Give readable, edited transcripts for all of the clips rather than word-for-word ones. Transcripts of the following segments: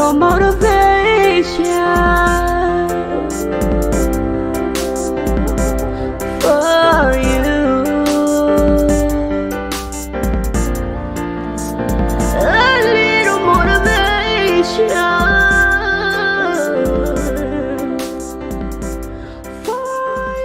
little motivation for you. A little motivation for you.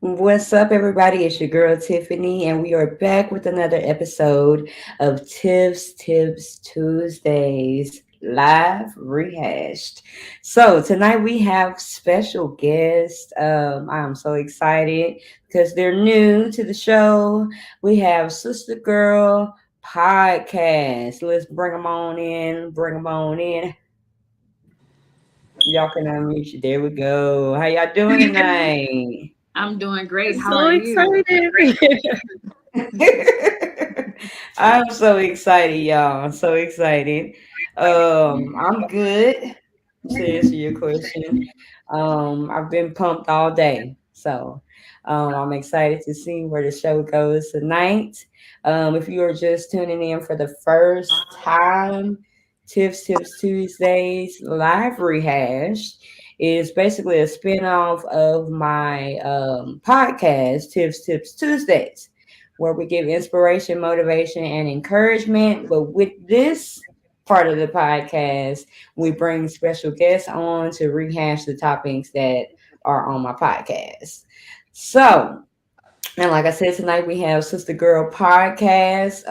What's up, everybody? It's your girl Tiffany, and we are back with another episode of Tips Tuesdays live rehashed. So tonight we have special guests. I'm so excited because they're new to the show. We have Sister Girl Podcast. Let's bring them on in. Bring them on in. Y'all can unmute you. There we go. How y'all doing tonight? I'm doing great. How So are you? excited. I'm so excited, y'all. I'm so excited. I'm good to answer your question. I've been pumped all day. So I'm excited to see where the show goes tonight. If you are just tuning in for the first time, Tips Tuesdays live rehash is basically a spin-off of my podcast, Tips Tuesdays, where we give inspiration, motivation, and encouragement. But with this part of the podcast, we bring special guests on to rehash the topics that are on my podcast. So, and like I said, tonight we have Sister Girl Podcast.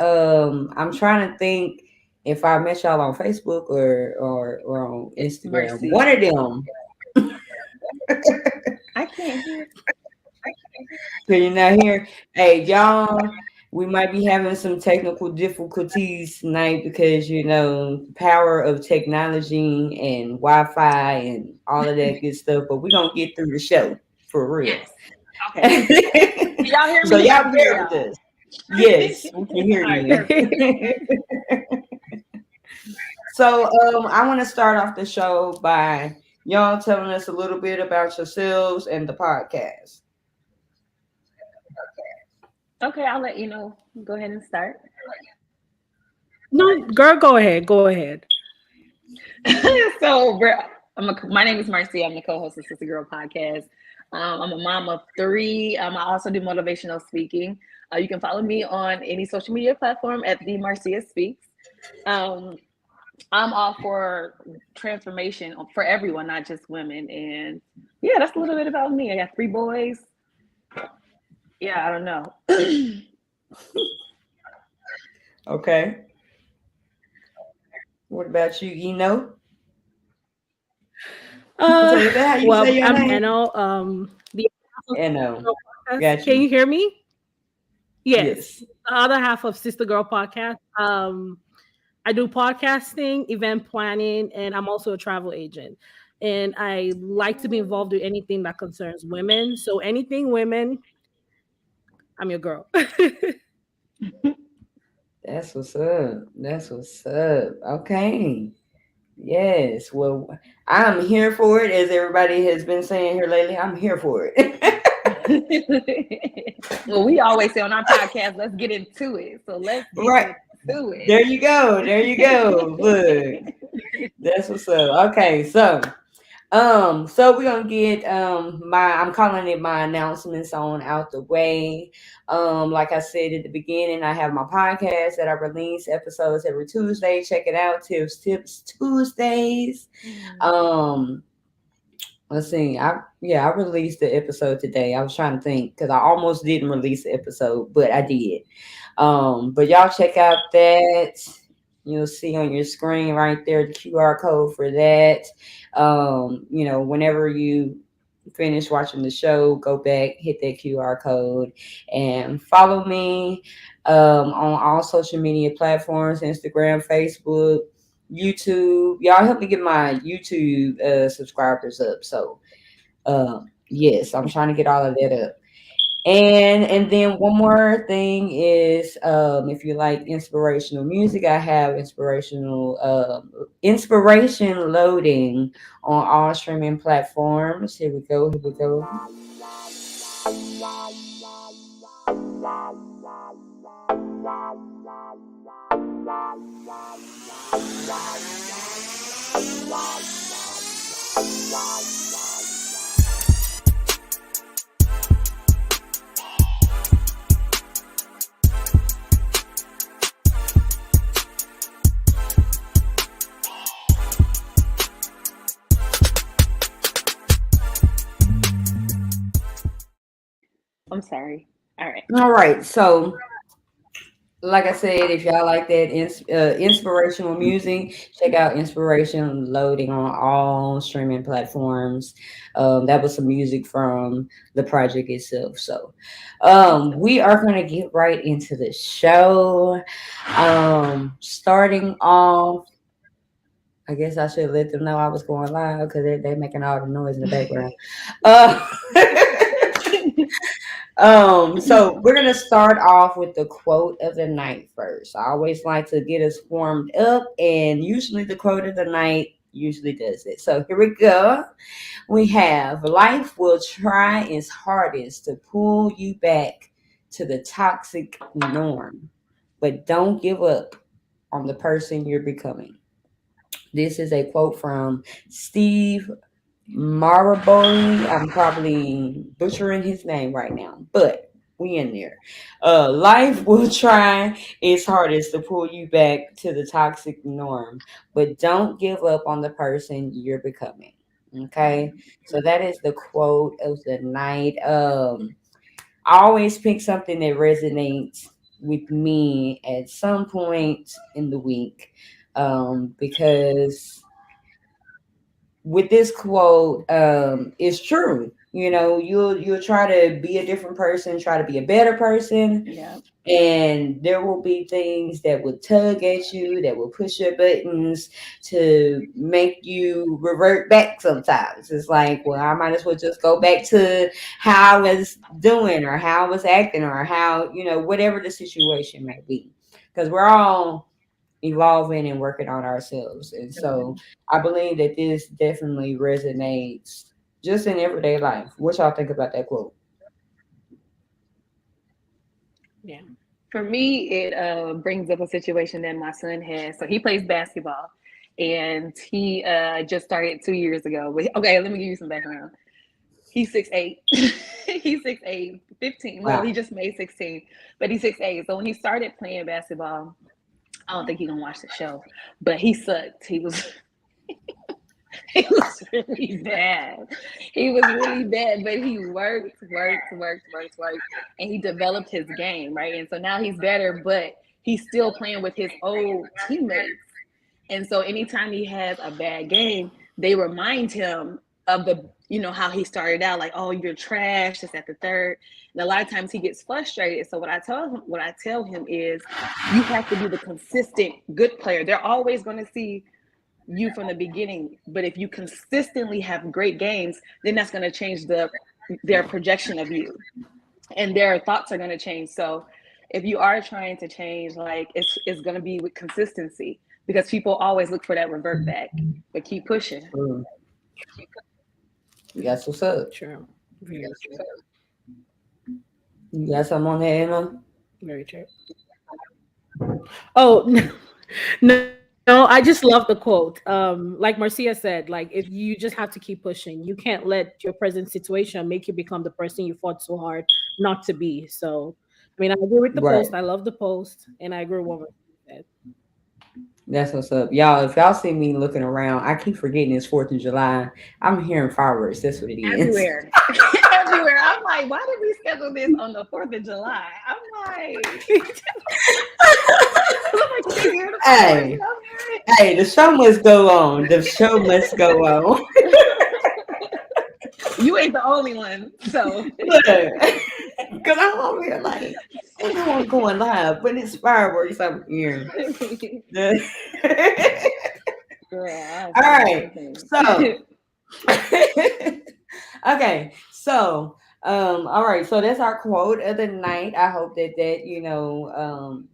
I'm trying to think if I met y'all on Facebook or on Instagram. Mercy. One of them. I can't hear. Can you not hear? Hey, y'all, we might be having some technical difficulties tonight because, the power of technology and Wi-Fi and all of that good stuff. But we're going to get through the show for real. Yes. Okay. Can y'all hear me? So y'all I can hear bear with us. Yes, we can hear All right, you. So I want to start off the show by y'all telling us a little bit about yourselves and the podcast. Okay, I'll let you know. Go ahead and start. No, girl, go ahead. Go ahead. So my name is Mercy. I'm the co-host of Sister Girl Podcast. I'm a mom of 3. I also do motivational speaking. You can follow me on any social media platform at the Marcia Speaks. I'm all for transformation for everyone, not just women. And yeah, that's a little bit about me. I got 3 boys. Yeah, I don't know. Okay. What about you, Eno? So is that how you Well, say your I'm name? Eno. The Eno. podcast. Got Can you. you hear me? Yes. Yes. The other half of Sister Girl Podcast. I do podcasting, event planning, and I'm also a travel agent. And I like to be involved with anything that concerns women. So anything women, I'm your girl. That's what's up. That's what's up. Okay. Yes. Well, I'm here for it, as everybody has been saying here lately. I'm here for it. Well, we always say on our podcast, let's get into it. So let's Right. get into it. There you go. There you go. Look. That's what's up. Okay, so we're gonna get I'm calling it my announcements on out the way. Like I said at the beginning, I have my podcast that I release episodes every Tuesday. Check it out, Tips Tuesdays. Um let's see. I released the episode today. I was trying to think because I almost didn't release the episode, but I did. But y'all check out that. You'll see on your screen right there the QR code for that. Whenever you finish watching the show, go back, hit that QR code, and follow me on all social media platforms: Instagram, Facebook, YouTube. Y'all help me get my YouTube subscribers up. So, yes, I'm trying to get all of that up. And then one more thing is if you like inspirational music, I have inspiration loading on all streaming platforms. Here we go. Here we go. I'm sorry. All right. All right. So, like I said, if y'all like that inspirational music, check out Inspiration Loading on all streaming platforms. That was some music from the project itself. So, we are going to get right into the show. Starting off, I guess I should let them know I was going live because they making all the noise in the background. Uh, so we're gonna start off with the quote of the night first. I always like to get us warmed up, and usually the quote of the night usually does it. So here we go. We have life will try its hardest to pull you back to the toxic norm, but don't give up on the person you're becoming. This is a quote from Steve Maraboli. I'm probably butchering his name right now, but we in there. Life will try its hardest to pull you back to the toxic norm, but don't give up on the person you're becoming. Okay, so that is the quote of the night. I always pick something that resonates with me at some point in the week, because with this quote, it's true. You know, you'll try to be a different person, try to be a better person, Yeah. and there will be things that will tug at you, that will push your buttons to make you revert back. Sometimes it's like, well, I might as well just go back to how I was doing, or how I was acting, or how, whatever the situation may be, because we're all evolving and working on ourselves. And so I believe that this definitely resonates just in everyday life. What y'all think about that quote? Yeah. For me, it brings up a situation that my son has. So he plays basketball, and he just started 2 years ago. Okay, let me give you some background. He's 6'8". He's 6'8", 15. Well, Wow. he just made 16, but he's 6'8". So when he started playing basketball, I don't think he's gonna watch the show, but he sucked. He was he was really bad. He was really bad, but he worked, and he developed his game, right? And so now he's better, but he's still playing with his old teammates. And so anytime he has a bad game, they remind him of how he started out, like, oh, you're trash, just at the third. And a lot of times he gets frustrated. So what I tell him is, you have to be the consistent good player. They're always going to see you from the beginning, but if you consistently have great games, then that's going to change their projection of you, and their thoughts are going to change. So if you are trying to change, like, it's going to be with consistency, because people always look for that revert back, but keep pushing. Mm, that's what's up. True. Very true. You got something on that, Emma? Very true. Oh no, I just love the quote. Like Marcia said, like, if you just have to keep pushing, you can't let your present situation make you become the person you fought so hard not to be. So, I mean, I agree with the Right. post. I love the post, and I agree with what Marcia said. That's what's up. Y'all, if y'all see me looking around, I keep forgetting it's 4th of July. I'm hearing fireworks. That's what it is. Everywhere. Everywhere. I'm like, why did we schedule this on the 4th of July? I'm like, I'm like, you can hear the fireworks, Hey, hey, the show must go on. The show must go on. you ain't the only one. So Look, because I'm over here like, ain't no one going live, but it's fireworks I'm hearing. girl, All I right. everything. So, okay. So, all right. So that's our quote of the night. I hope that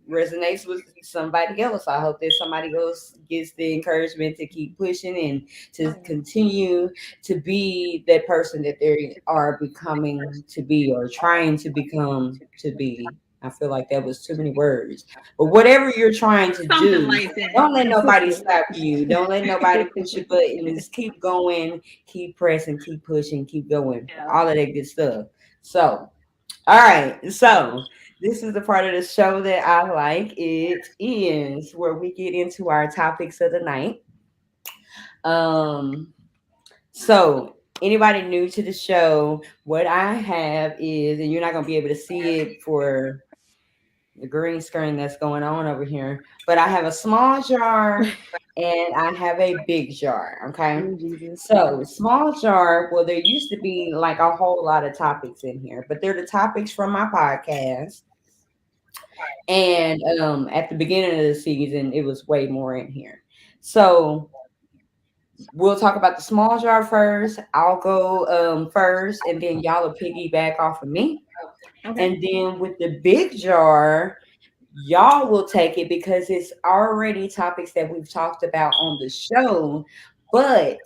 resonates with somebody else. I hope that somebody else gets the encouragement to keep pushing and to continue to be that person that they are becoming to be, or trying to become to be. I feel like that was too many words. But whatever you're trying to Something do, like that. don't let nobody stop you. Don't let nobody push your buttons. Keep going, keep pressing, keep pushing, keep going. Yeah. All of that good stuff. So, all right. So, this is the part of the show that I like. It is where we get into our topics of the night. Um, so anybody new to the show, what I have is, and you're not gonna be able to see it for the green screen that's going on over here, but I have a small jar and I have a big jar. Okay. Oh, Jesus. So small jar, well, there used to be like a whole lot of topics in here, but they're the topics from my podcast. And at the beginning of the season, it was way more in here. So we'll talk about the small jar first. I'll go first, and then y'all will piggyback off of me. Okay. And then with the big jar, y'all will take it because it's already topics that we've talked about on the show. But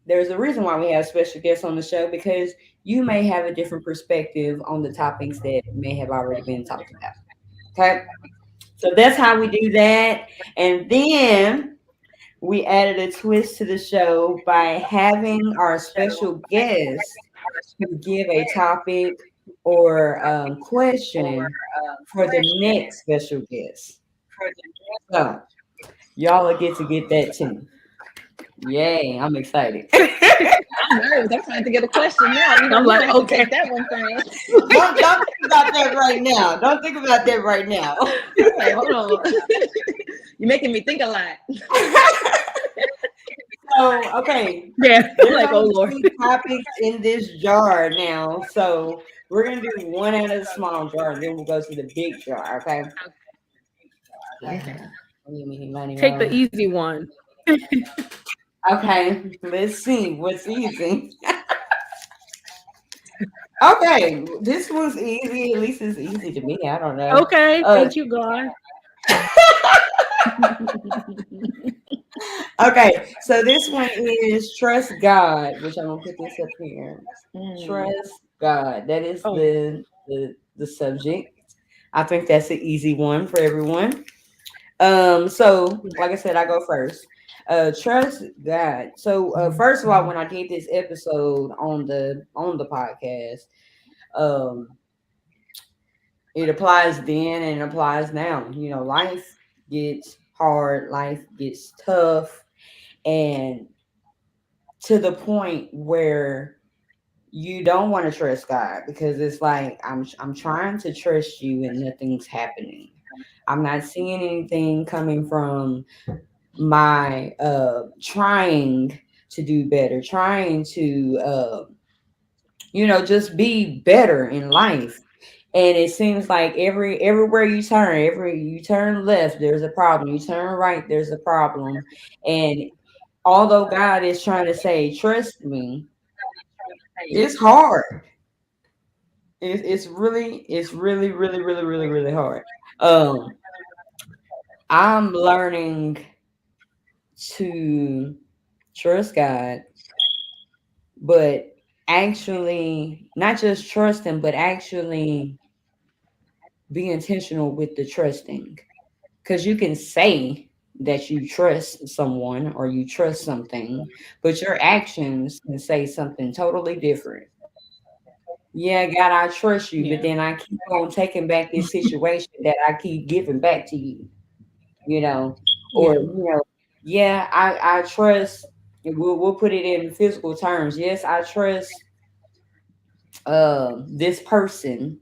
there's a reason why we have special guests on the show because you may have a different perspective on the topics that may have already been talked about. Okay. So that's how we do that. And then we added a twist to the show by having our special guest to give a topic or question for the next special guest. So y'all will get that too. Yay, I'm excited. I'm nervous. I'm trying to get a question now. You know, I'm you like, have to okay. take that one first. Don't think about that right now. Don't think about that right now. Wait, hold on. You're making me think a lot. So, okay, Yeah. I'm there's like, oh only Lord. two topics in this jar now. So we're gonna do one out of the small jar, then we'll go to the big jar. Okay. Okay. Okay. Take the easy one. Okay, let's see what's easy. Okay, this was easy. At least it's easy to me. I don't know. Okay. Thank you, God. Okay, so this one is trust God, which I'm gonna put this up here. Trust God. That is Oh. the subject. I think that's an easy one for everyone. So like I said, I go first. Trust God. So first of all, when I did this episode on the podcast, um, it applies then and it applies now. You know, life gets hard, life gets tough, and to the point where you don't want to trust God because it's like I'm trying to trust you and nothing's happening. I'm not seeing anything coming from my trying to do better, trying to just be better in life. And it seems like everywhere you turn, every you turn left, there's a problem. You turn right, there's a problem. And although God is trying to say, trust me, it's hard. It's really hard. Um, I'm learning to trust God, but actually not just trust him, but actually be intentional with the trusting. Because you can say that you trust someone or you trust something, but your actions can say something totally different. Yeah, God, I trust you, but Yeah. then I keep on taking back this situation that I keep giving back to you, you know, or Yeah. yeah, I trust. We'll put it in physical terms. Yes, I trust this person,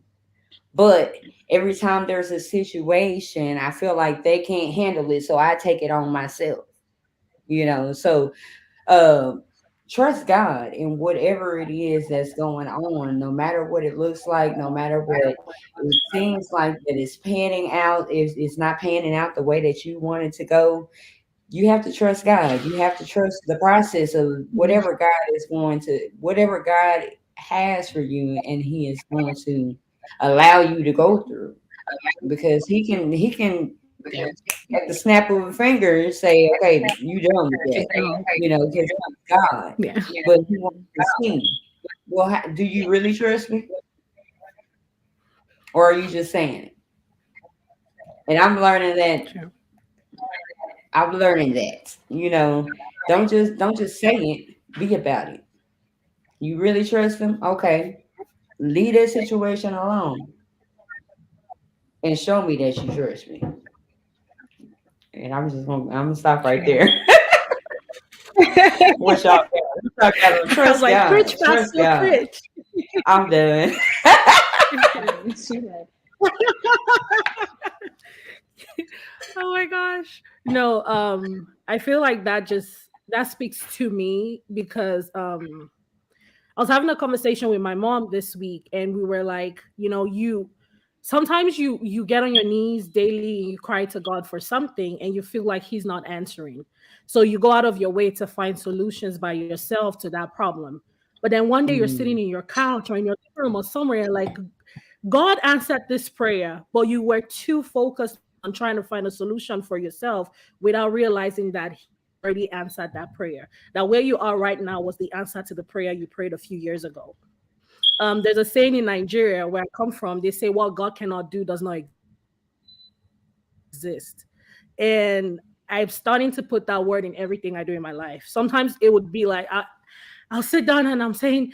but every time there's a situation, I feel like they can't handle it, so I take it on myself. So uh, trust God in whatever it is that's going on, no matter what it looks like, no matter what it seems like that it's panning out. If it's not panning out the way that you want it to go, you have to trust God. You have to trust the process of whatever God has for you, and He is going to allow you to go through because He can at the snap of a finger say, okay, you done with that, because He's God, Yeah. but He wants to see. Well, do you really trust me? or are you just saying it? And I'm learning that. True. I'm learning that. Don't just say it. Be about it. You really trust him? Okay. Leave that situation alone and show me that you trust me. And I'm gonna stop right True. there. What y'all got? What y'all got on I was trust like, God. preach, Trust pastor, God. preach. I'm done. She like, Oh my gosh. No, I feel like that speaks to me because I was having a conversation with my mom this week, and we were like, you sometimes you get on your knees daily and you cry to God for something and you feel like he's not answering. So you go out of your way to find solutions by yourself to that problem. But then one day you're sitting Mm, in your couch or in your living room or somewhere like God answered this prayer, but you were too focused on trying to find a solution for yourself without realizing that he already answered that prayer. That where you are right now was the answer to the prayer you prayed a few years ago. There's a saying in Nigeria where I come from. They say what God cannot do does not exist, and I'm starting to put that word in everything I do in my life. Sometimes it would be like I'll sit down and I'm saying,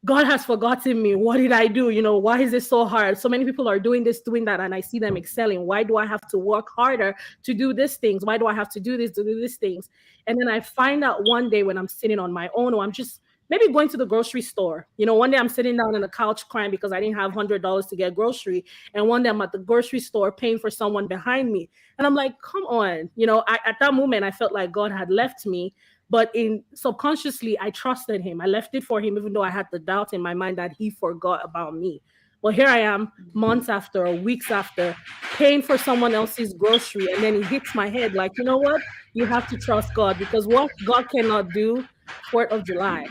God has forgotten me. What did I do? Why is it so hard? So many people are doing this, doing that, and I see them excelling. Why do I have to work harder to do these things? Why do I have to do this, to do these things? And then I find out one day when I'm sitting on my own, or I'm just maybe going to the grocery store. One day I'm sitting down on the couch crying because I didn't have $100 to get grocery, and one day I'm at the grocery store paying for someone behind me, and I'm like, come on. At that moment I felt like God had left me, but in subconsciously I trusted him. I left it for him, even though I had the doubt in my mind that he forgot about me. Well, here I am, months after or weeks after, paying for someone else's grocery, and then it hits my head like, you know what? You have to trust God, because what God cannot do, 4th of July,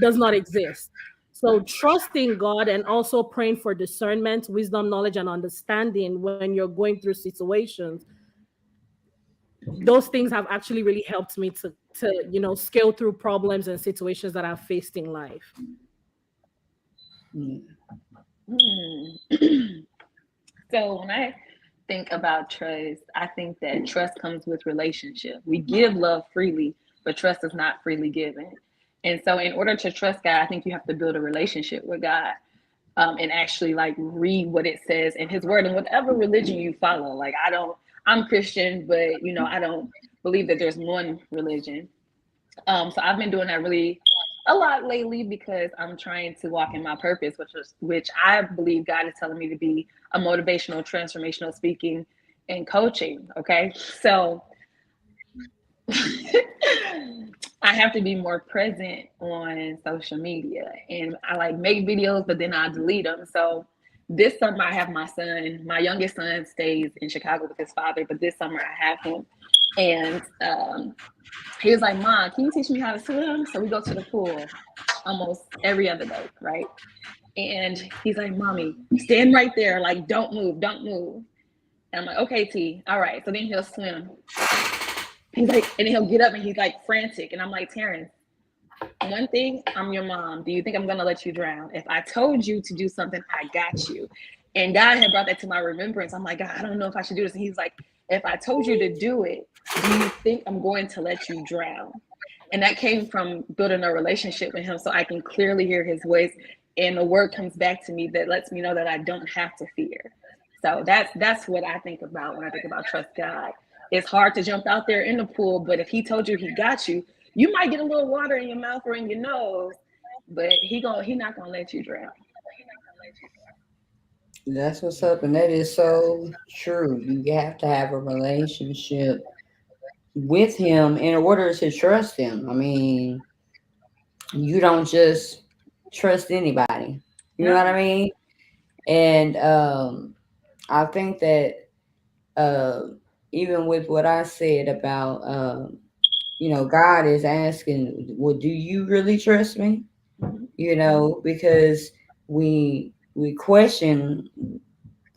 does not exist. So trusting God and also praying for discernment, wisdom, knowledge, and understanding when you're going through situations, those things have actually really helped me to scale through problems and situations that I've faced in life. mm, hmm. So when I think about trust, I think that trust comes with relationship. We give love freely, but trust is not freely given. And so in order to trust God, I think you have to build a relationship with God. And actually like read what it says in his word and whatever religion you follow. Like I'm Christian, but I don't believe that there's one religion. So I've been doing that really a lot lately because I'm trying to walk in my purpose, which I believe God is telling me to be a motivational, transformational speaking and coaching. Okay. So I have to be more present on social media, and I like make videos, but then I delete them. So this summer I have my son. My youngest son stays in Chicago with his father, but this summer I have him, and he was like, "Mom, can you teach me how to swim?" So we go to the pool almost every other day, right? And he's like, "Mommy, stand right there, like don't move, don't move." And I'm like, "Okay, T, all right." So then he'll swim. He's like, and then he'll get up and he's like frantic, and I'm like, "Terrence, one thing, I'm your mom. Do you think I'm gonna let you drown? If I told you to do something, I got you." And God had brought that to my remembrance. I'm like, "God, I don't know if I should do this." And he's like, "If I told you to do it, do you think I'm going to let you drown?" And that came from building a relationship with him so I can clearly hear his voice. And the word comes back to me that lets me know that I don't have to fear. So that's what I think about when I think about trust God. It's hard to jump out there in the pool, but if he told you he got you, you might get a little water in your mouth or in your nose, but he not gonna let you drown. that's what's up, and that is so true. You have to have a relationship with him in order to trust him. I mean, you don't just trust anybody. You know what I No. mean? And I think that uh, even with what I said about God is asking, well, do you really trust me? Mm-hmm. Because we question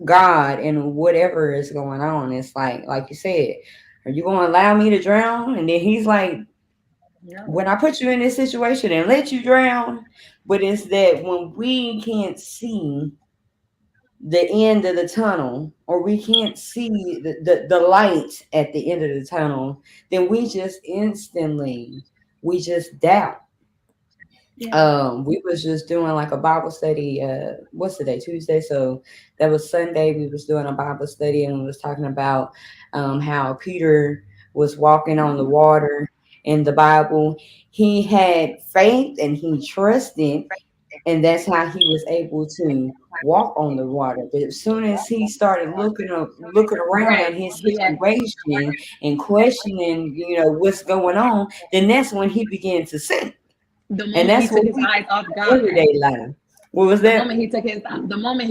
God and whatever is going on. It's like you said, are you going to allow me to drown? And then he's like, No. when I put you in this situation and let you drown. But it's that when we can't see the end of the tunnel, or we can't see the light at the end of the tunnel, then we just doubt. We was just doing like a Bible study. What's the day? Tuesday. So that was Sunday. We was doing a Bible study and we was talking about how Peter was walking on the water in the Bible. He had faith and he trusted, and that's how he was able to walk on the water. But as soon as he started looking around at Right. his situation and questioning, what's going on, then that's when he began to sink. The And moment he that's what took his we eyes off do God, everyday life. What was the that? moment he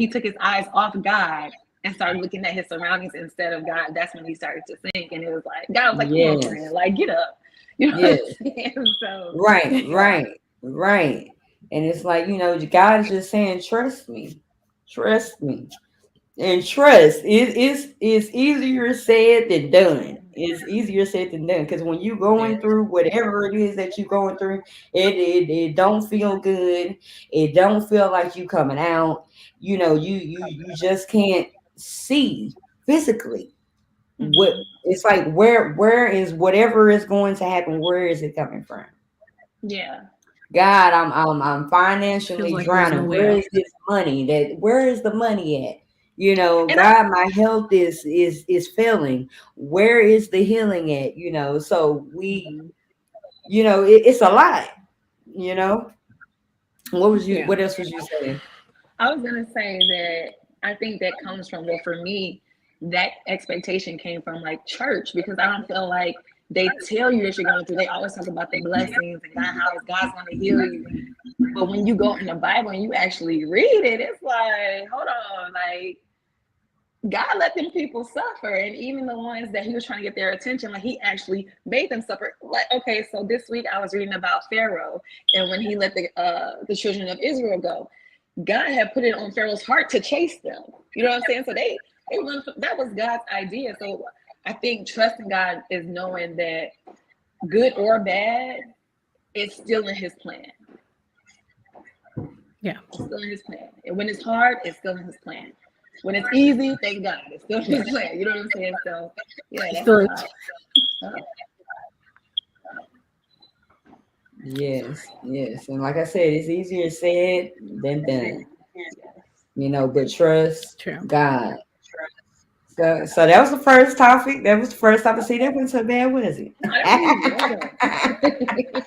took his eyes off God and started looking at his surroundings instead of God, that's when he started to sink. And it was like God was like, "Come on, Yes, friend, like get up." You know yes, what I'm saying? So right, yeah, right, right. And it's like, God is just saying, trust me, trust me. And trust is easier said than done. It's easier said than done because when you going through whatever it is that you're going through, it don't feel good. It don't feel like you coming out. You just can't see physically what it's like. Where is whatever is going to happen? Where is it coming from? yeah, God, I'm Feels financially like there's no drowning. way Where out. is this money? Where is the money at? and I God, my health is failing. Where is the healing at? So it's a lot. You know, Yeah. what else was you saying? I was gonna say that I think that comes from, well, for me, that expectation came from like church, because I don't feel like they tell you that you're going through. They always talk about the blessings and God, how God's going to heal you. But when you go in the Bible and you actually read it, it's like, hold on, like God let them people suffer, and even the ones that He was trying to get their attention, like He actually made them suffer. Like, okay, so this week I was reading about Pharaoh, and when he let the children of Israel go, God had put it on Pharaoh's heart to chase them. You know what I'm saying? So they run. That was God's idea. So I think trusting God is knowing that good or bad, it's still in His plan. Yeah. It's still in His plan. And when it's hard, it's still in His plan. When it's easy, thank God, it's still in His plan. You know what I'm saying? So yeah, that's So how. Yes, yes, and like I said, it's easier said than done. But trust true. God. So that was the first topic. That was the first topic. See, that wasn't so bad, was it? No, that was easy. That was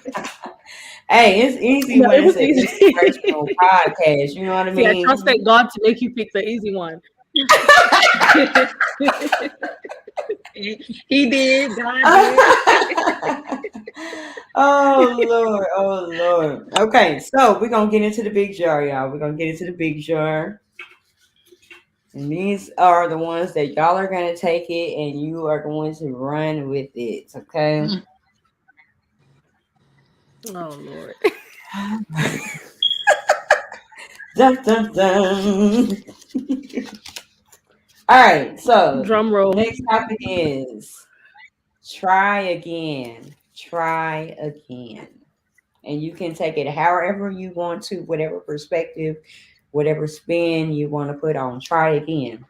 Hey, it's easy No, when it it's was an easy. inspirational podcast. You know what I See, I mean? trusted God to make you pick the easy one. He did. God did. Oh Lord, oh Lord. Okay, so we're gonna get into the big jar, y'all. We're gonna get into the big jar. And these are the ones that y'all are gonna take it and you are going to run with it. Okay. Oh Lord. Dun, dun, dun. All right, so Drum roll. next topic is try again. Try again. And you can take it however you want to, whatever perspective, whatever spin you want to put on. Try again.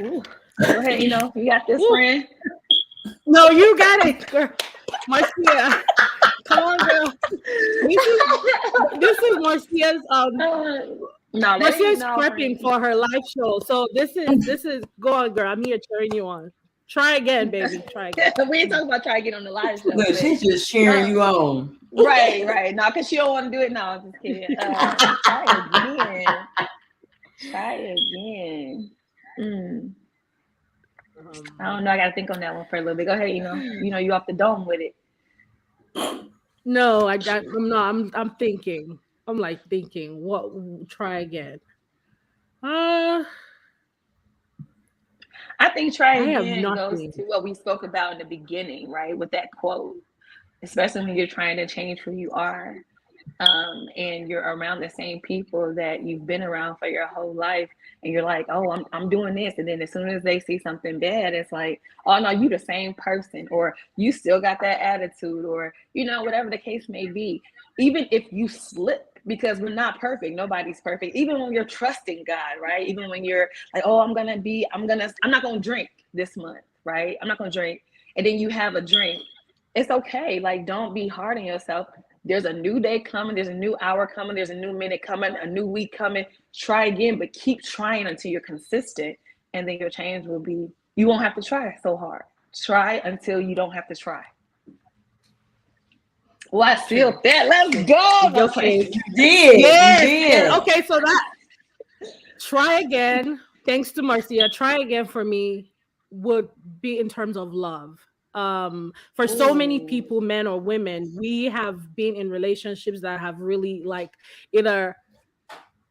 Ooh. Go ahead, you got this, Ooh. friend. No, you got it, girl. Marcia. Come on, girl. This is Marcia's No, that ain't Marcia's no, prepping friend. for her live show. So this is go on, girl. I'm here cheering you on. Try again, baby. Try again. We ain't talking about trying to get on the live show, Look, but she's just cheering you on. right. No, because she don't want to do it now. I'm just kidding. Try again. Try again. I don't know. I gotta think on that one for a little bit. Go ahead. You off the dome with it. No, I'm not. I'm thinking. I'm like thinking. What? Try again. Uh, I think try I have again goes nothing. to what we spoke about in the beginning, right? With that quote, especially when you're trying to change who you are, and you're around the same people that you've been around for your whole life, and you're like, oh, I'm doing this, and then as soon as they see something bad, it's like, oh no, you the same person, or you still got that attitude, or whatever the case may be. Even if you slip, because we're not perfect. Nobody's perfect. Even when you're trusting God, right? Even when you're like, oh, I'm not gonna drink this month, right? I'm not gonna drink. And then you have a drink. It's okay. Like, don't be hard on yourself. There's a new day coming, there's a new hour coming, there's a new minute coming, a new week coming. Try again, but keep trying until you're consistent. And then your change will be, you won't have to try so hard. Try until you don't have to try. Well, I feel that. Let's go. Okay. You did. Yes, You did. yes. Okay, so that try again. Thanks to Marcia. Try again for me would be in terms of love. For so many people, men or women, we have been in relationships that have really like either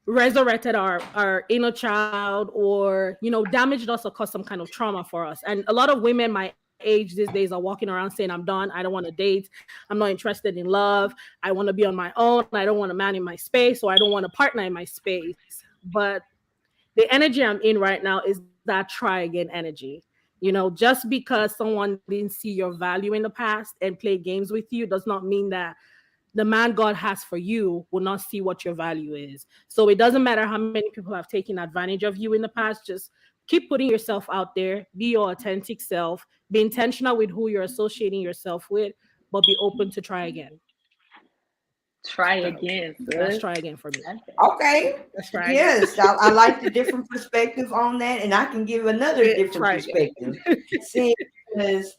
resurrected our inner child or damaged us or caused some kind of trauma for us. And a lot of women my age these days are walking around saying, I'm done, I don't want to date, I'm not interested in love, I want to be on my own, I don't want a man in my space, or I don't want a partner in my space. But the energy I'm in right now is that try again energy. Just because someone didn't see your value in the past and play games with you does not mean that the man God has for you will not see what your value is. So it doesn't matter how many people have taken advantage of you in the past. Just keep putting yourself out there, be your authentic self, be intentional with who you're associating yourself with, but be open to try again. Try again, Let's sis. try again for me. Okay. Let's try again. Yes, I like the different perspective on that, and I can give another different Try again. perspective. See, because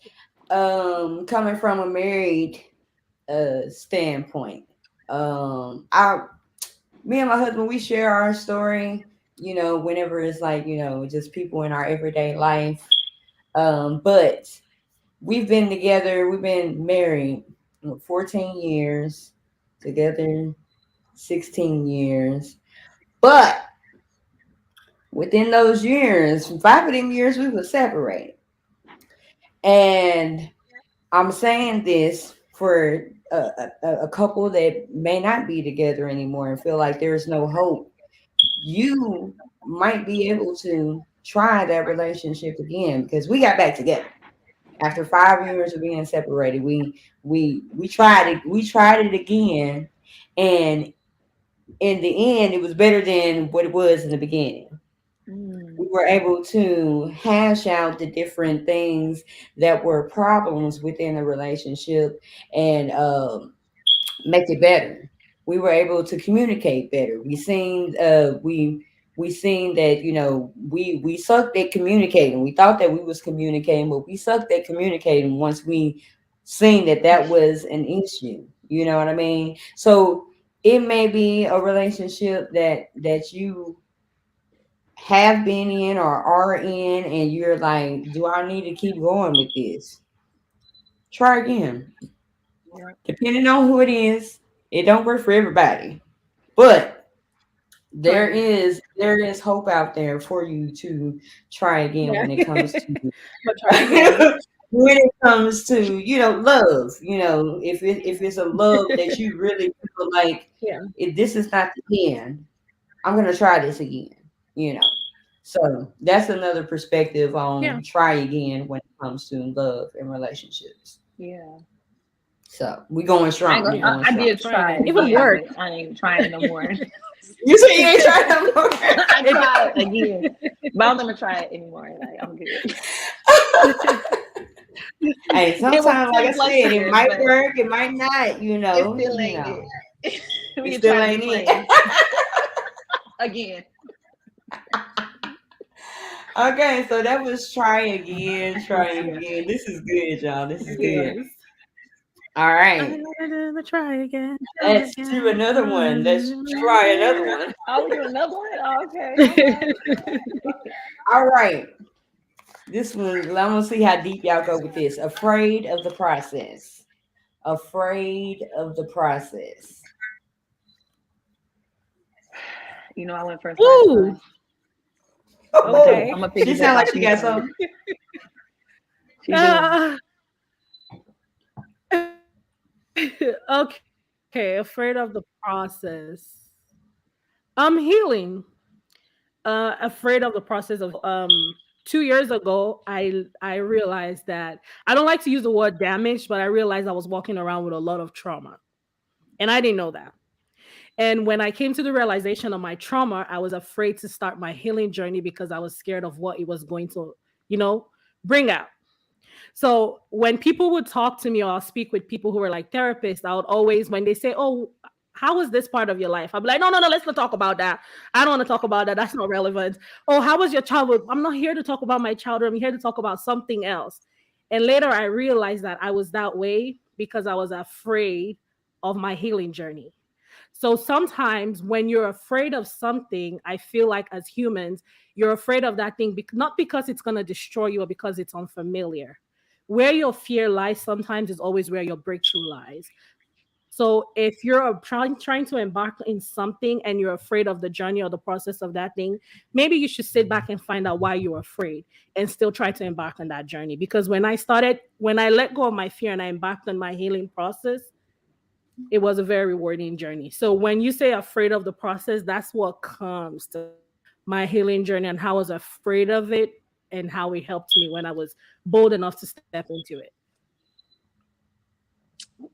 coming from a married standpoint, I me and my husband, we share our story. Whenever it's like just people in our everyday life. But we've been together. We've been married 14 years, together 16 years. But within those years, 5 of them years, we were separated. And I'm saying this for a couple that may not be together anymore and feel like there's no hope. You might be able to try that relationship again because we got back together after 5 years of being separated. We tried it again, and in the end, it was better than what it was in the beginning. We were able to hash out the different things that were problems within the relationship and make it better. We were able to communicate better. We seen that we sucked at communicating. We thought that we was communicating, but we sucked at communicating once we seen that was an issue. You know what I mean? So it may be a relationship that you have been in or are in, and you're like, do I need to keep going with this? Try again. Depending on who it is, it don't work for everybody. But there is hope out there for you to try again when it comes to when it comes to love. If it's a love that you really feel like if this is not the end, I'm gonna try this again. So that's another perspective on try again when it comes to love and relationships. Yeah. So we going strong. I did try. Even work. I ain't trying no more. You say you ain't trying no more. I tried again, but I'm not gonna try it anymore. Like, I'm good. Hey, sometimes, like I said, it might work, it might not. It still ain't it. It still ain't it. Again. Okay, so that was try again. This is good, y'all. This is good. All right. Try again. Let's do another one. Let's try another one. Oh, we do another one? Oh, okay. All right. This one, I'm gonna see how deep y'all go with this. Afraid of the process. Afraid of the process. I went first. Ooh. Okay. I'm gonna she sound like she got something. Okay, afraid of the process. I'm healing. Afraid of the process of 2 years ago, I realized that I don't like to use the word damage, but I realized I was walking around with a lot of trauma. And I didn't know that. And when I came to the realization of my trauma, I was afraid to start my healing journey because I was scared of what it was going to, you know, bring out. So when people would talk to me or I'll speak with people who were like therapists, I would always, when they say, "Oh, how was this part of your life?" I'd be like, "No, no, no, let's not talk about that. I don't want to talk about that. That's not relevant." "Oh, how was your childhood?" "I'm not here to talk about my childhood. I'm here to talk about something else." And later I realized that I was that way because I was afraid of my healing journey. So sometimes when you're afraid of something, I feel like as humans, you're afraid of that thing, not because it's going to destroy you or because it's unfamiliar. Where your fear lies sometimes is always where your breakthrough lies. So if you're trying to embark in something and you're afraid of the journey or the process of that thing, maybe you should sit back and find out why you're afraid and still try to embark on that journey. Because when I let go of my fear and I embarked on my healing process, it was a very rewarding journey. So when you say afraid of the process, that's what comes to my healing journey and how I was afraid of it and how it helped me when I was bold enough to step into it.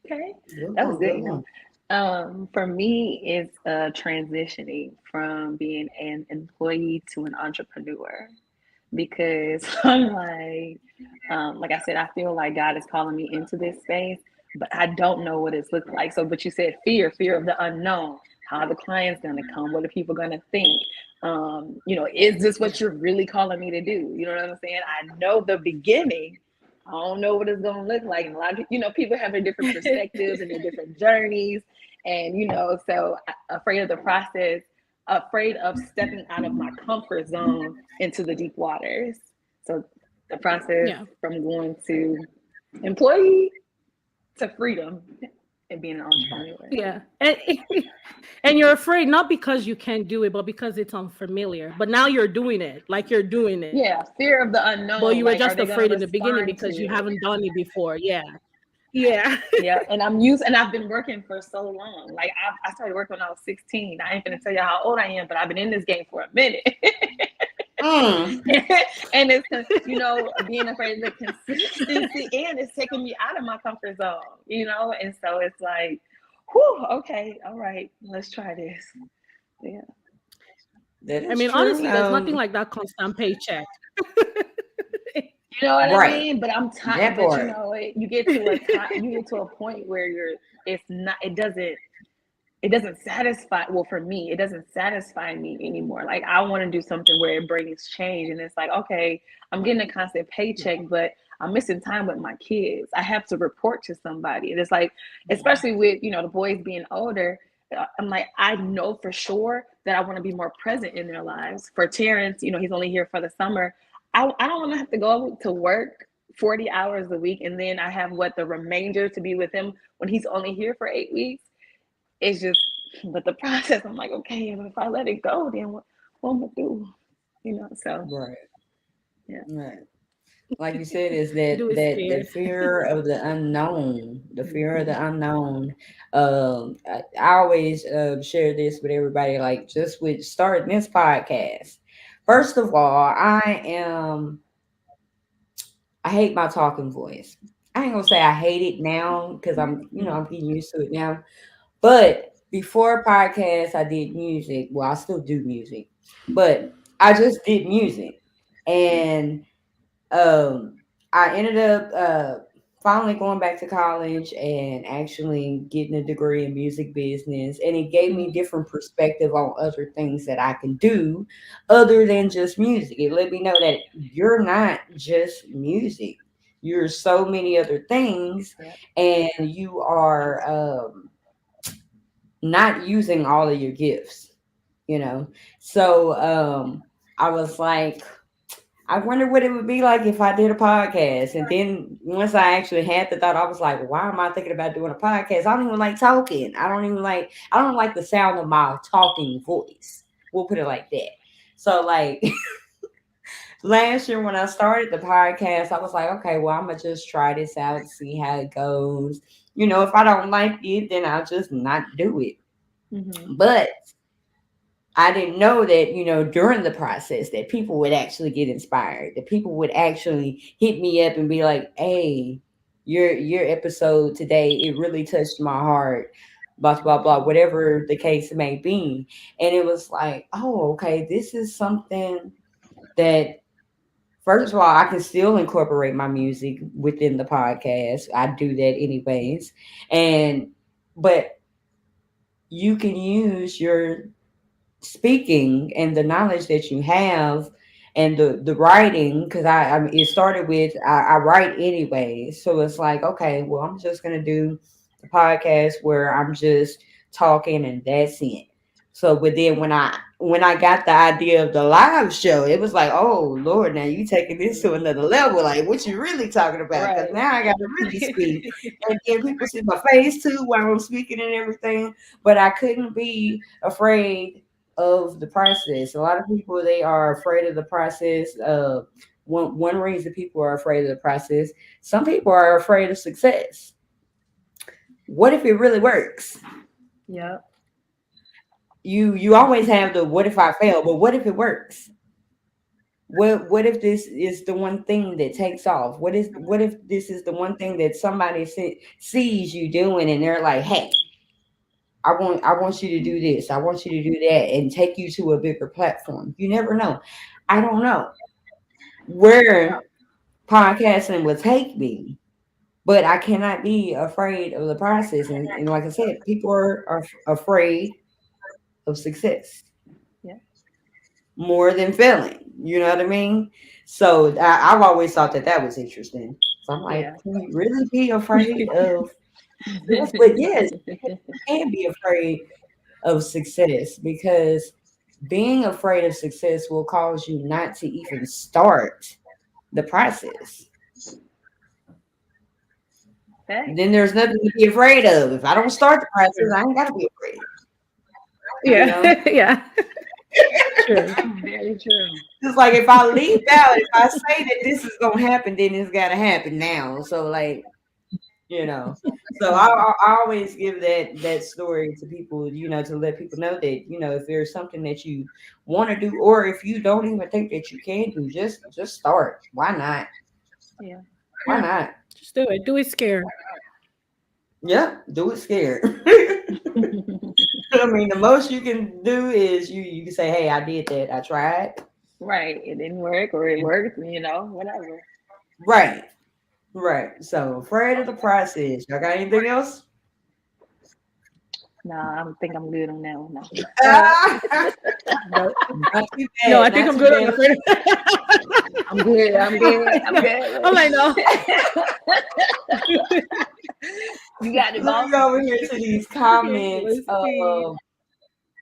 Okay, Good that was one, good. good one. For me, it's transitioning from being an employee to an entrepreneur because I'm like I said, I feel like God is calling me into this space, but I don't know what it's looked like. So, but you said fear of the unknown. How are the clients going to come? What are people going to think? Is this what you're really calling me to do? You know what I'm saying? I know the beginning. I don't know what it's going to look like. And a lot of, people have their different perspectives and their different journeys. And, so afraid of the process, afraid of stepping out of my comfort zone into the deep waters. So the process Yeah. from going to employee to freedom and being an entrepreneur. Yeah. And you're afraid not because you can't do it, but because it's unfamiliar. But now you're doing it. Like you're doing it. Yeah, fear of the But unknown. you were Like, are just they going to afraid in the beginning respond to because you it? haven't done it before. Yeah. Yeah. Yeah, and I've been working for so long. Like, I started working when I was 16. I ain't gonna tell you how old I am, but I've been in this game for a minute. Mm. And it's, being afraid of the consistency, and it's taking me out of my comfort zone. And so it's like, whew, okay, all right, let's try this. Yeah. That I is mean, true. honestly, there's nothing like that constant paycheck. You know what I Right. mean? But I'm tired. That But part. you get to a time, you get to a point where it's not. It doesn't satisfy. Well, for me, it doesn't satisfy me anymore. Like, I want to do something where it brings change, and it's like, okay, I'm getting a constant paycheck, but I'm missing time with my kids. I have to report to somebody, and it's like, especially with the boys being older. I'm like, I know for sure that I want to be more present in their lives. For Terrence, he's only here for the summer. I don't want to have to go to work 40 hours a week, and then I have the remainder to be with him when he's only here for 8 weeks. It's just, but the process, I'm like, okay, if I let it go, then what am I do? So Right. yeah. Right. Like you said, is that Do it that scared. fear of the unknown, the fear of the unknown. I always share this with everybody, like just with starting this podcast. First of all, I hate my talking voice. I ain't gonna say I hate it now because I'm getting used to it now. But before podcast, I did music. Well, I still do music, but I just did music, and um, I ended up finally going back to college and actually getting a degree in music business, and it gave me different perspective on other things that I can do other than just music. It let me know that you're not just music. You're so many other things, Yeah. and you are not using all of your gifts. You know, so I was like, I wonder what it would be like if I did a podcast. And then once I actually had the thought, I was like, why am I thinking about doing a podcast? I don't even like talking. I don't like the sound of my talking voice. We'll put it like that. So like last year when I started the podcast, I was like, okay, well, I'm gonna just try this out, see how it goes. If I don't like it, then I'll just not do it. Mm-hmm. But I didn't know that, during the process that people would actually get inspired, that people would actually hit me up and be like, hey, your episode today, it really touched my heart. blah blah blah, whatever the case may be. And it was like, oh, okay, this is something that, first of all, I can still incorporate my music within the podcast. I do that anyways. And but you can use your speaking and the knowledge that you have and the writing, because I mean, it started with I write anyway, so it's like, okay, well, I'm just gonna do the podcast where I'm just talking and that's it. So but then when I got the idea of the live show, it was like, oh Lord, now you taking this to another level, like what you really talking about, because Right. now I gotta really speak, and then people see my face too while I'm speaking and everything. But I couldn't be afraid of the process. A lot of people, they are afraid of the process. One reason people are afraid of the process. Some people are afraid of success. What if it really works? Yep. You always have the what if I fail, but what if it works? What if this is the one thing that takes off? What if this is the one thing that somebody sees you doing and they're like, hey, I want you to do this. I want you to do that and take you to a bigger platform. You never know. I don't know where podcasting will take me, but I cannot be afraid of the process. And like I said, people are afraid of success Yeah. more than failing. You know what I mean? So I've always thought that that was interesting. So I'm like, Yeah. can you really be afraid of this? But yes, you can be afraid of success, because being afraid of success will cause you not to even start the process. Thanks. Then there's nothing to be afraid of. If I don't start the process, I ain't got to be afraid. You know, Yeah, yeah, true. Very true. it's like if I leave out, if I say that this is gonna happen, then it's gotta happen now. So like, you know, so I always give that story to people, to let people know that, if there's something that you want to do, or if you don't even think that you can do, just start. Why not? Yeah. Why Yeah, not? just do it. Do it scared. Yeah, do it scared. I mean, the most you can do is you can say, "Hey, I did that. I tried." Right. It didn't work or it worked, whatever. Right, right. So afraid of the process. Y'all got anything else? Nah, I think I'm good on that one. No. Ah, No, not too no, I bad. think Not I'm too good on bad. the first. I'm good. I'm good. I'm No, I'm like, no. good. You got it, Let me boss. go over here to these Okay, comments. let's see.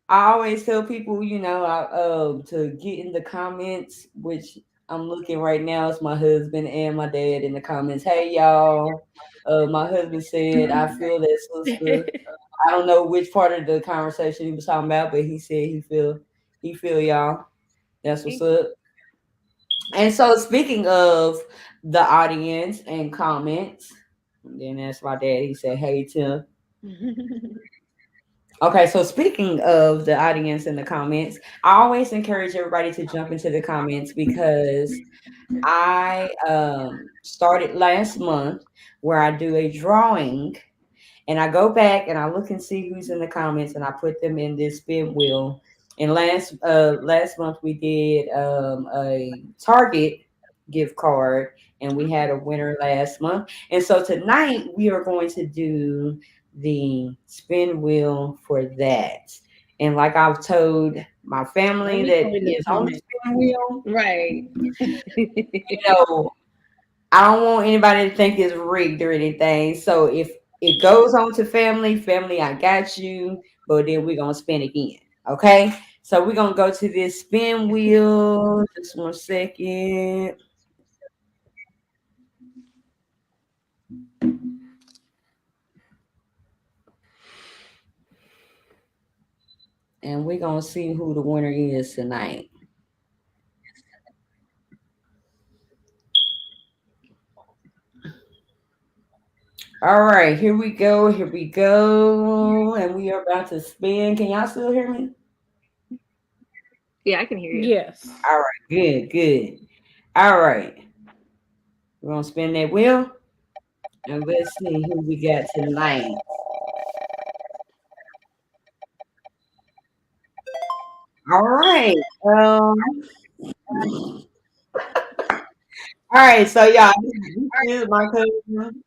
I always tell people, to get in the comments, which I'm looking right now. It's my husband and my dad in the comments. Hey, y'all. My husband said, I feel that sister. I don't know which part of the conversation he was talking about, but he said he feel y'all. That's what's Thank you. up. And so speaking of the audience and comments, then that's my dad. He said, hey Tim. Okay, so speaking of the audience in the comments, I always encourage everybody to jump into the comments, because I started last month where I do a drawing, and I go back and I look and see who's in the comments, and I put them in this spin wheel. And last month we did a Target gift card, and we had a winner last month. And so tonight we are going to do the spin wheel for that. And like I've told my Let family me that come in the is on the comment. spin wheel, Right. you know, I don't want anybody to think it's rigged or anything. So if it goes on to family, I got you. But then we're gonna spin again. Okay. So we're gonna go to this spin wheel. Just 1 second. And we're gonna see who the winner is tonight. All right, here we go. Here we go. And we are about to spin. Can y'all still hear me? Yeah, I can hear you. Yes. All right, good, good. All right. We're gonna spin that wheel. And let's see who we got tonight. All right. All right. So y'all, this is my cousin,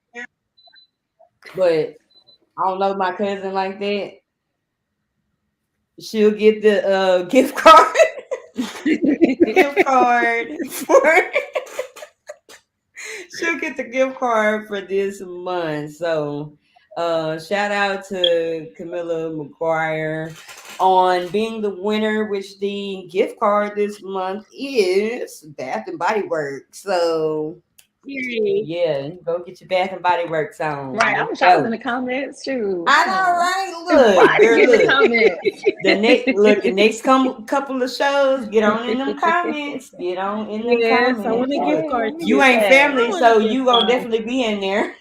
but I don't know my cousin like that. She'll get the gift card, gift card for. She'll get the gift card for this month. So, shout out to Camilla McGuire on being the winner, which the gift card this month is Bath and Body Works. So, Yay. yeah, go get your Bath and Body Works on. Right. I Let's wish I was go. in the comments too. I know, right? Why Look, did you girl, get in the look. comments? The next couple of shows, get on in them comments. Get on in them Yes, I comments. want a Look, gift Okay, card let me you get too. ain't that. I family, want a so gift you gonna card. definitely be in there.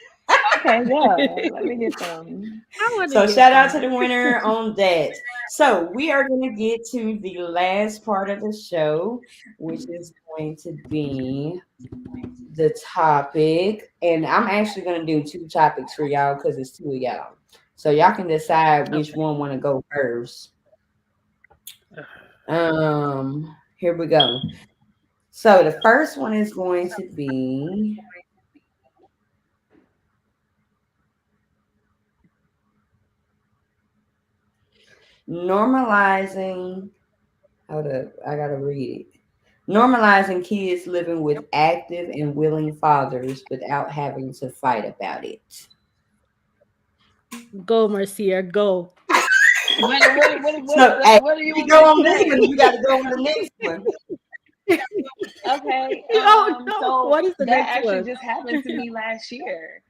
Okay, yeah. Let me get some. I want a So gift shout out to card. the winner on that. So we are going to get to the last part of the show, which is going to be the topic. And I'm actually going to do two topics for y'all because it's two of y'all. So y'all can decide which Okay. one want to go first. Here we go. So the first one is going to be normalizing. Hold up, I gotta read it. Normalizing kids living with active and willing fathers without having to fight about it. Go, Marcia, go. So, hey, What do you you want me go to on this one, say? you got to go on the next one. Okay. Oh no, So what is the that next actually one? just happened to me last year.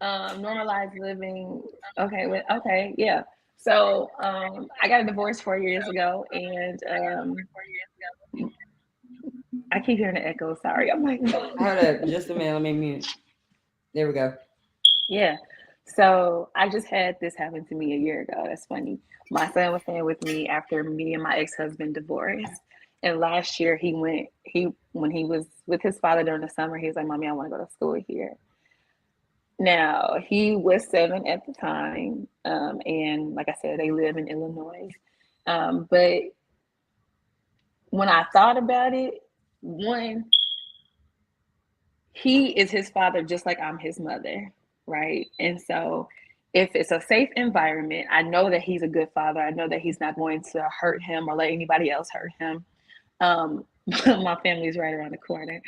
Normalized living. Okay. Okay. Yeah. So I got a divorce 4 years ago, and I keep hearing the echo. Sorry. I'm like, Hold up, just a minute. Let me mute. There we go. yeah. So I just had this happen to me a year ago. That's funny. My son was staying with me after me and my ex-husband divorced. And last year he when he was with his father during the summer, he was like, Mommy, I want to go to school here. Now he was 7 at the time. And like I said, they live in Illinois. But when I thought about it, one, he is his father just like I'm his mother, right? And so if it's a safe environment, I know that he's a good father. I know that he's not going to hurt him or let anybody else hurt him. Um, my family's right around the corner.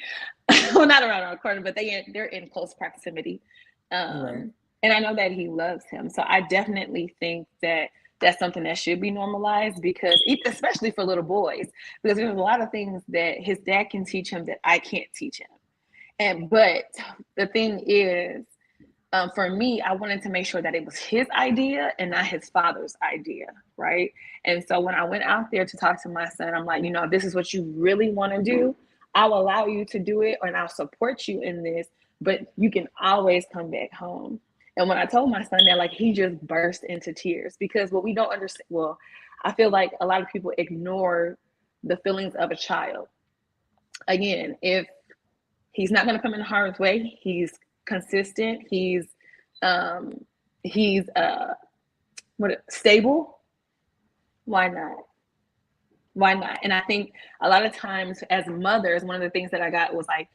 Well, not around the corner, but they're in close proximity. Right. And I know that he loves him. So I definitely think that that's something that should be normalized because especially for little boys, because there's a lot of things that his dad can teach him that I can't teach him. And but the thing is, for me, I wanted to make sure that it was his idea and not his father's idea, right? And so when I went out there to talk to my son, I'm like, if this is what you really want to do, I'll allow you to do it and I'll support you in this, but you can always come back home. And when I told my son that, like, he just burst into tears because what we don't understand, well, I feel like a lot of people ignore the feelings of a child. Again, if he's not going to come in harm's way. He's consistent. Um, he's stable. Why not? Why not? And I think a lot of times as mothers, one of the things that I got was like,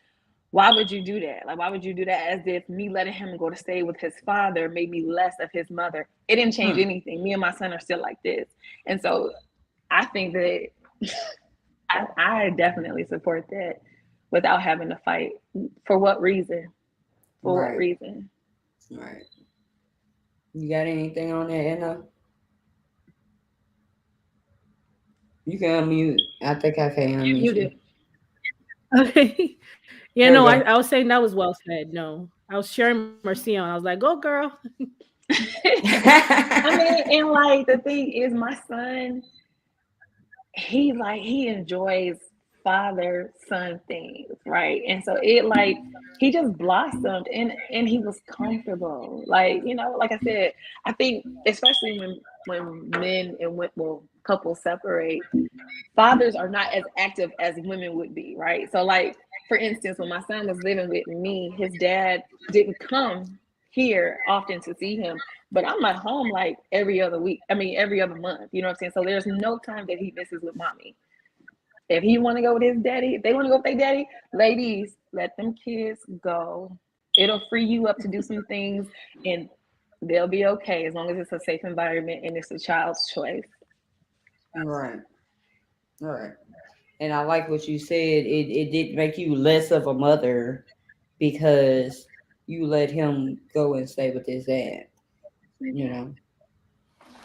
why would you do that? Like, why would you do that? As if me letting him go to stay with his father made me less of his mother. It didn't change anything. Me and my son are still like this. And so I think that I definitely support that without having to fight. For what reason? For what Right. reason? Right. You got anything on that, Anna? You can unmute. I think I can unmute You you. did. Okay. Yeah, There we no, go. I was saying that was well said. No, I was sharing Marcia on. I was like, go, girl. I mean, and like the thing is, my son, he enjoys father son things, right? And so it like he just blossomed and he was comfortable. Like, like I said, I think especially when men and well couples separate, fathers are not as active as women would be, right? So like for instance, when my son was living with me, his dad didn't come here often to see him, but I'm at home like every other week. I mean, every other month. You know what I'm saying? So there's no time that he misses with mommy. If he want to go with his daddy, if they want to go with their daddy, ladies, let them kids go. It'll free you up to do some things, and they'll be okay as long as it's a safe environment and it's a child's choice. Right. All right. And I like what you said. It did make you less of a mother because you let him go and stay with his dad. You know,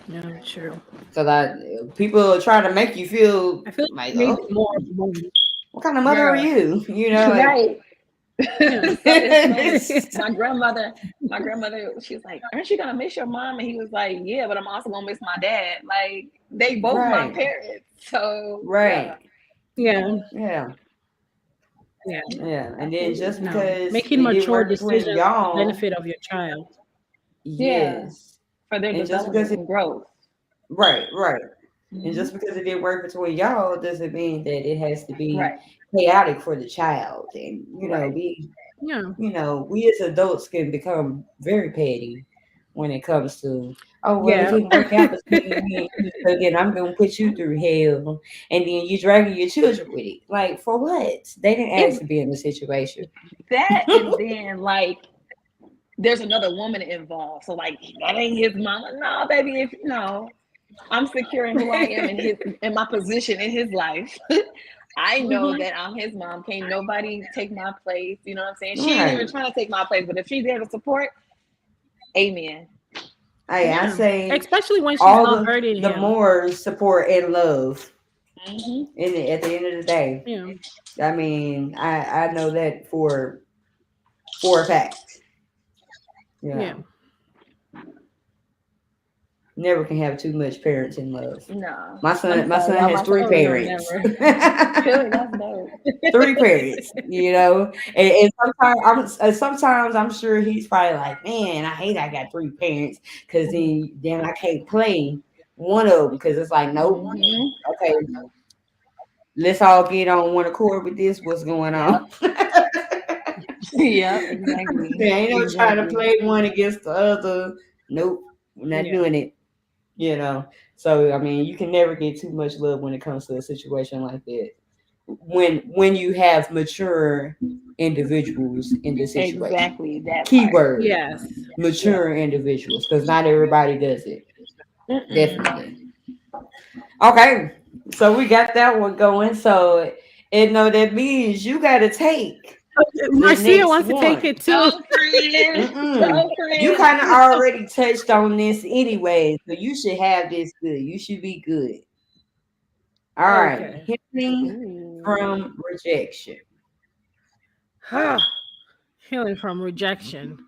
Yeah, true. because people try to make you feel I feel like, like maybe oh, more of a woman. what kind of mother are Girl, you? You know, like. right. Yeah. So it's funny. My grandmother, she was like, "Aren't you gonna miss your mom?" And he was like, "Yeah, but I'm also gonna miss my dad. Like they both my Right. parents." So yeah, Right. Yeah. Yeah. Yeah. Yeah. And then just absolutely. No. because Making it didn't mature work between decisions for the y'all, benefit of your child. Yeah, yes. for their And just because development it and growth. right, right. And Hmm. just because it didn't work between y'all doesn't mean that it has to be Right, chaotic for the child. And right. Yeah. we as adults can become very petty when it comes to, oh well, it Yeah. didn't work out between me and you, so then I'm gonna put you through hell, and then you dragging your children with it. Like for what? They didn't ask It's to be in the situation. that, and then like there's another woman involved. So like that ain't his mama. No, baby, if no, I'm secure in who I am in my position in his life. I know Hmm. that I'm his mom. Can't nobody take my place. You know what I'm saying? She ain't even Right. trying to take my place, but if she's there to support, amen. I Yeah. say Especially when she's all not hurting the him. more support and love. Hmm. At the end of the day, Yeah. I mean, I know that for a fact. You Yeah. know, never can have too much parents in love. No, My I'm son, my sorry, son y'all. has My three son, Oh no, parents. never. really, that's dope. Three parents, and sometimes I'm sure he's probably like, man, I hate I got three parents because then I can't play one of them because it's like, nope, Hmm. okay, let's all get on one accord with this. What's going Yep. on? Yep. Exactly. There ain't no trying to Exactly. play one against the other. Nope, we're not Yeah. doing it. So I mean, you can never get too much love when it comes to a situation like that. When you have mature individuals in the situation. Exactly that part. Keyword Yes. Yeah. mature individuals, because not everybody does it. Mm-mm. Definitely. Okay, so we got that one going. So and no, that means you got to take the Marcia next wants to take one. it too. Go, friend. Mm-mm. Go, You friend. kind of already touched on this anyway, so you should have this good. You should be good. All right. Okay. Healing Ooh. from rejection. Healing from rejection.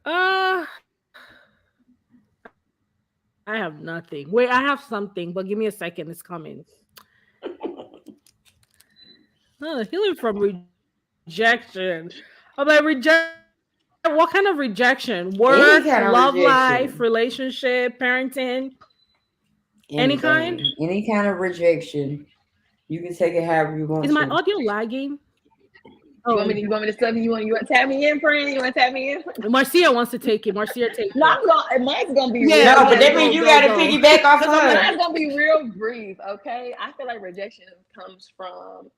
Uh, I have nothing. Wait, I have something, but give me a second. It's coming. Healing from rejection. I'm like, reject. What kind of rejection? Work, love Any life, kind of rejection. relationship, parenting, any kind. Anything. Any kind of rejection. You can take it however you Is want my to. audio lagging? You want Oh, me to? You want me to sub you? You want to tap me in, friend? You want to tap me in? Marcia wants to take it. Marcia, take No, it. mine's gonna be Yeah, real No, but yeah. that brief. means Go, you go, got to go. piggyback off Because I'm like, her. Mine's gonna be real brief. Okay, I feel like rejection comes from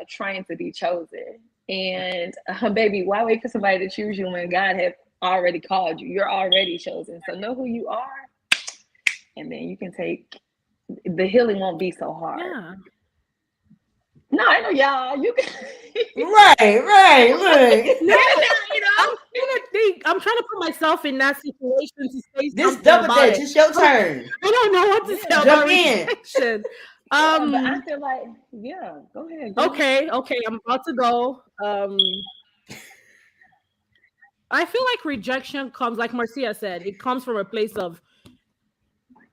trying to be chosen. And baby, why wait for somebody to choose you when God has already called you? You're already chosen. So know who you are, and then you can take the healing won't be so hard. yeah. No, I know y'all. You can. Right, right. Look. No, You I'm know. trying to think. I'm trying to put myself in that situation to say This something double about dutch. it. It's your I'm, turn. I don't know what to say Yeah, Jump about in. rejection. yeah, but I Um. feel like, yeah, go ahead, go. Okay. Okay. I'm about to go. I feel like rejection comes, like Marcia said, it comes from a place of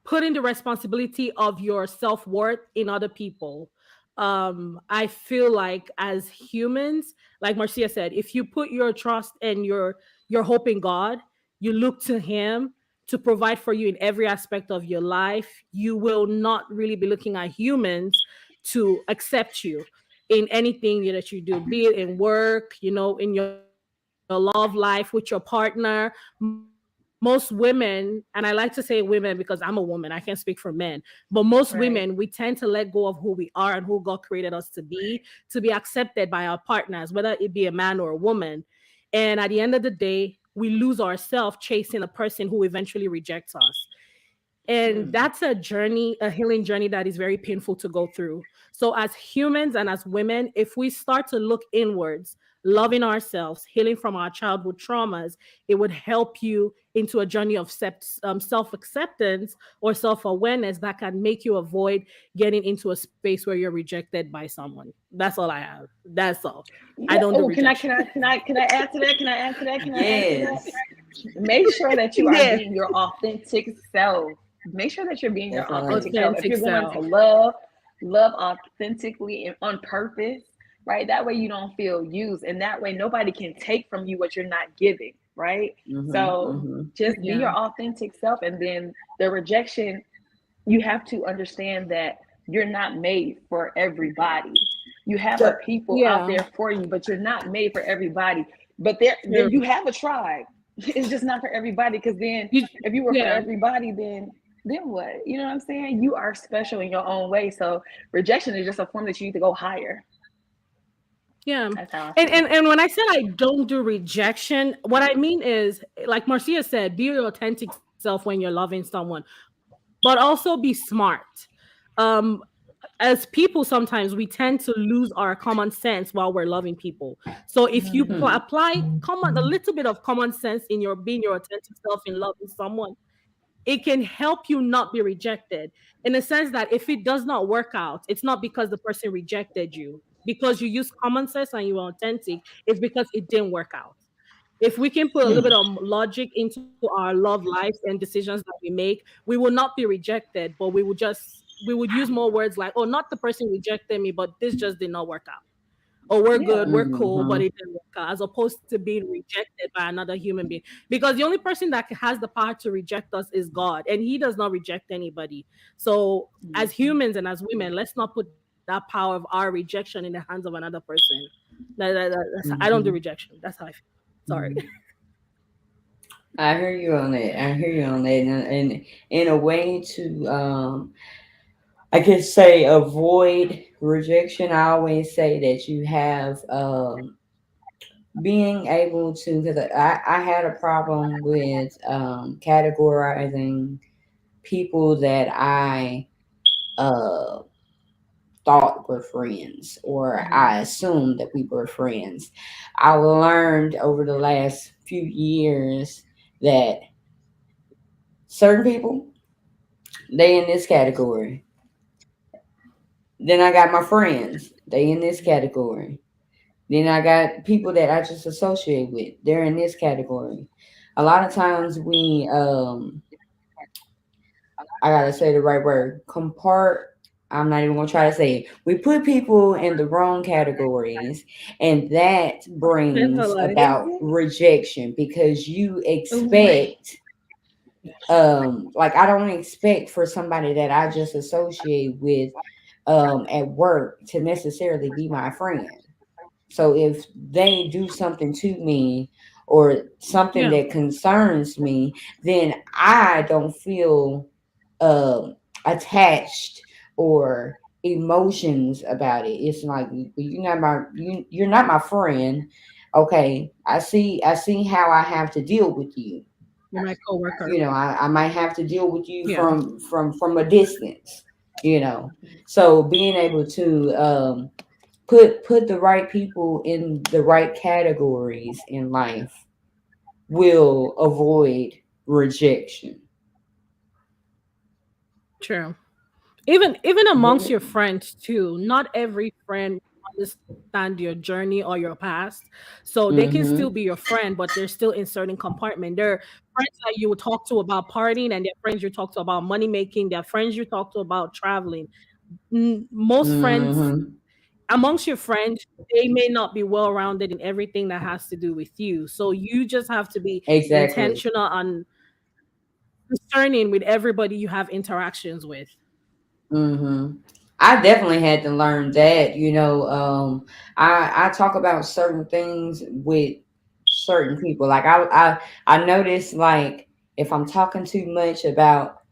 putting the responsibility of your self-worth in other people. I feel like as humans, like Marcia said, if you put your trust and your hope in God, you look to him to provide for you in every aspect of your life, you will not really be looking at humans to accept you in anything that you do, be it in work, in your life, love life with your partner. Most women, and I like to say women because I'm a woman, I can't speak for men, but most women, we Right. tend to let go of who we are and who God created us to be accepted by our partners, whether it be a man or a woman. And at the end of the day, we lose ourselves chasing a person who eventually rejects us. And Mm. that's a journey, a healing journey that is very painful to go through. So as humans and as women, if we start to look inwards, loving ourselves, healing from our childhood traumas, it would help you into a journey of self-acceptance or self-awareness that can make you avoid getting into a space where you're rejected by someone. That's all I have. That's all. I Yeah. don't do Oh, rejection. can I add to that? Can I add to that? Can I add to that? Yes, Make sure that you are Yes, being your authentic self. Make sure that you're being your definitely. authentic self. If authentic you're going to self. love authentically and on purpose, right? That way you don't feel used, and that way nobody can take from you what you're not giving, right? Mm-hmm, So mm-hmm. just be Yeah. your authentic self, and then the rejection, you have to understand that you're not made for everybody. You have a So, people out Yeah. there for you, but you're not made for everybody. But there, then True. you have a tribe. It's just not for everybody. Because then, You, if you were for yeah. everybody, then what? You know what I'm saying? You are special in your own way. So rejection is just a form that you need to go higher. Yeah. That's how I And, feel. and and when I said I don't do rejection, what I mean is, like Marcia said, be your authentic self when you're loving someone, but also be smart. Um, as people, sometimes we tend to lose our common sense while we're loving people. So if you Mm, hmm. apply a little bit of common sense in your being your authentic self in loving someone, it can help you not be rejected, in the sense that if it does not work out, it's not because the person rejected you, because you use common sense and you were authentic, it's because it didn't work out. If we can put a little bit of logic into our love lives and decisions that we make, we will not be rejected, but we would use more words like, oh, not the person rejected me, but this just did not work out. Oh, we're yeah. good, we're cool, but Mm-hmm. it didn't work out, as opposed to being rejected by another human being. Because the only person that has the power to reject us is God, and He does not reject anybody. So, as Mhm. humans and as women, let's not put that power of our rejection in the hands of another person. I don't do Mm-hmm. rejection. That's how I feel. Sorry. Mm-hmm. I hear you on that. I hear you on that, and in a way to I could say avoid rejection. I always say that you have being able to, because I had a problem with categorizing people that I uh thought were friends, or Mhm. I assumed that we were friends. I learned over the last few years that certain people, they in this category. Then I got my friends, they in this category. Then I got people that I just associate with, they're in this category. A lot of times we I gotta say the right word. Compart. I'm not even gonna try to say it. We put people in the wrong categories, and that brings Mentalized. Is about it? rejection because you Right. expect, like I don't expect for somebody that I just associate with, at work to necessarily be my friend. So if they do something to me or something Yeah. that concerns me, then I don't feel attached or emotions about it. It's like you're not my friend. Okay, I see how I have to deal with you. You're my coworker. You know, I might have to deal with you Yeah. from a distance. You know, so being able to put the right people in the right categories in life will avoid rejection. True. Even amongst Women. your friends too, not every friend understand your journey or your past, so they can still Mm-hmm. be your friend, but they're still in certain compartment. They're friends that you would talk to about partying, and they're friends you talk to about money making, they're friends you talk to about traveling. Most friends Mm-hmm. amongst your friends, they may not be well rounded in everything that has to do with you, so you just have to be Exactly. intentional on discerning with everybody you have interactions with. Mm-hmm. I definitely had to learn that. I talk about certain things with certain people. Like I notice, like, if I'm talking too much about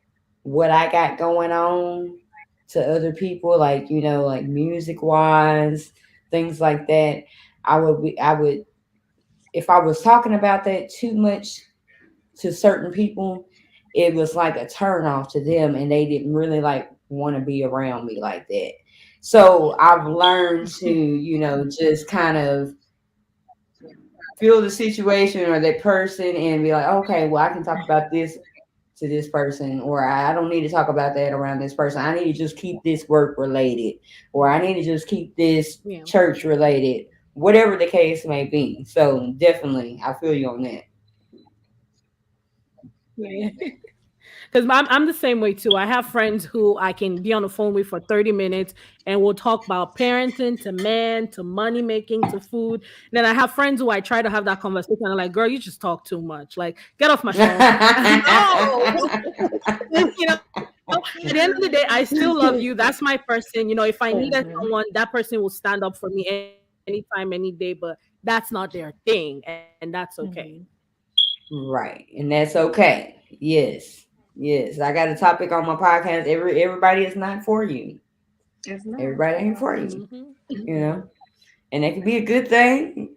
what I got going on to other people, like, like music wise, things like that, I would, if I was talking about that too much to certain people, it was like a turn off to them, and they didn't really like want to be around me like that. So I've learned to, just kind of feel the situation or that person and be like, okay, well, I can talk about this to this person, or I don't need to talk about that around this person. I need to just keep this work related, or I need to just keep this Yeah. church related, whatever the case may be. So definitely, I feel you on that. Yeah. Because I'm the same way too. I have friends who I can be on the phone with for 30 minutes and we'll talk about parenting to man to money making to food. And then I have friends who I try to have that conversation and I'm like, girl, you just talk too much. Like, get off my phone. No. At the end of the day, I still love you. That's my person. If I needed someone, that person will stand up for me anytime, any day, but that's not their thing. And that's okay. Right, and that's okay. Yes, yes. I got a topic on my podcast. Everybody is not for you. It's not. Everybody ain't for you. Hmm. You know, and that could be a good thing.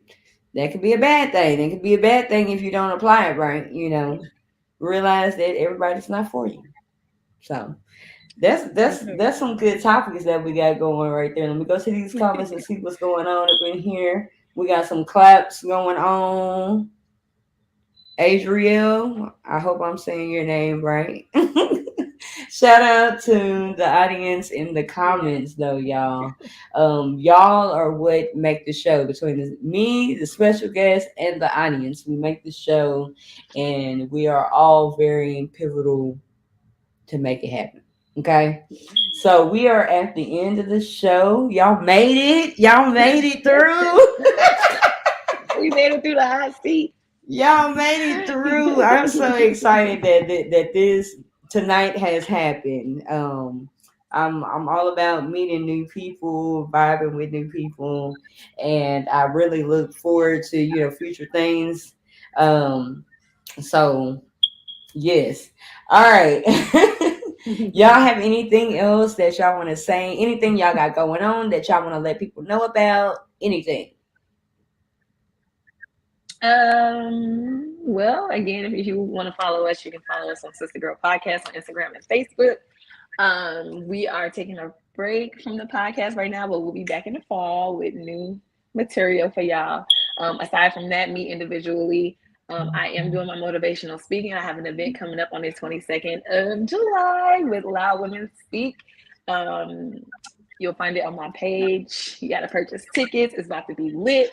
That could be a bad thing. It could be a bad thing if you don't apply it right. Realize that everybody's not for you. So that's some good topics that we got going right there. Let me go to these comments and see what's going on up in here. We got some claps going on. Adriel, I hope I'm saying your name right. Shout out to the audience in the comments, though, y'all. Y'all are what make the show between me, the special guest, and the audience. We make the show, and we are all very pivotal to make it happen. Okay, so we are at the end of the show. Y'all made it. Y'all made it through. We made it through the hot seat. Y'all made it through. I'm so excited that this tonight has happened. I'm all about meeting new people, vibing with new people, and I really look forward to future things. Um, so yes, all right. Y'all have anything else that y'all want to say? Anything y'all got going on that y'all want to let people know about? Anything? Well, again, if you want to follow us, you can follow us on Sister Girl Podcast on Instagram and Facebook. We are taking a break from the podcast right now, but we'll be back in the fall with new material for y'all. Aside from that, me individually, I am doing my motivational speaking. I have an event coming up on the 22nd of July with Loud Women Speak. Um, you'll find it on my page. You got to purchase tickets. It's about to be lit.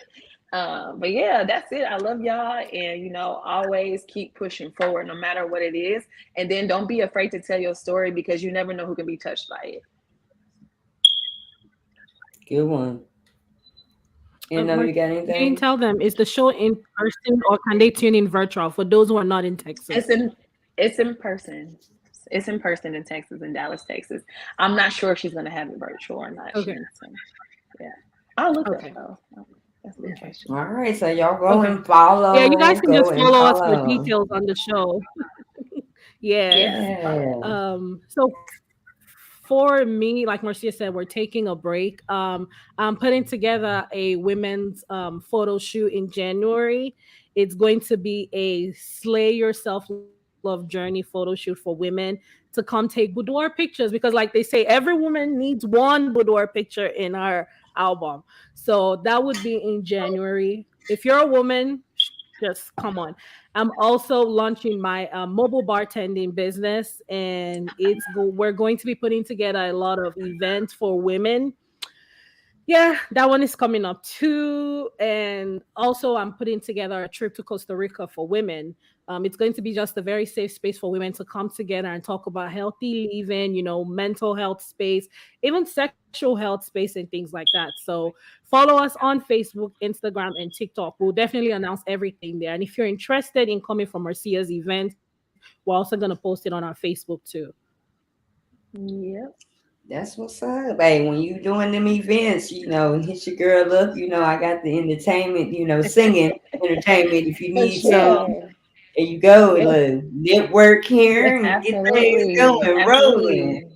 But yeah, that's it. I love y'all, and always keep pushing forward no matter what it is, and then don't be afraid to tell your story because you never know who can be touched by it. Good one. You know, you Mark, got you didn't anything? tell them, is the show in person or can they tune in virtual for those who are not in It's Texas? in it's in person. It's in person in Texas, in Dallas, Texas. I'm not sure if she's gonna have it virtual or not. She Okay. needs to, yeah. I'll look up Okay. though. That's a good Okay. question. All right, so y'all go Okay. and Yeah, you guys follow. can Go just and follow us for follow. details on the show. Yeah. Yeah. So for me, like Marcia said, we're taking a break. I'm putting together a women's photo shoot in January. It's going to be a slay your self love journey photo shoot for women to come take boudoir pictures because, like they say, every woman needs one boudoir picture in her album. So that would be in January. If you're a woman, just come on. I'm also launching my mobile bartending business, and we're going to be putting together a lot of events for women. Yeah, that one is coming up too. And also, I'm putting together a trip to Costa Rica for women. It's going to be just a very safe space for women to come together and talk about healthy living, mental health space, even sexual health space, and things like that. So, follow us on Facebook, Instagram, and TikTok. We'll definitely announce everything there. And if you're interested in coming for Marcia's event, we're also going to post it on our Facebook too. Yep. That's what's up. Hey, when you doing them events, hit your girl up. I got the entertainment, singing in entertainment. If you For need some, sure. there you go. Yes. Look, network here and get things Absolutely. going, rolling. Absolutely.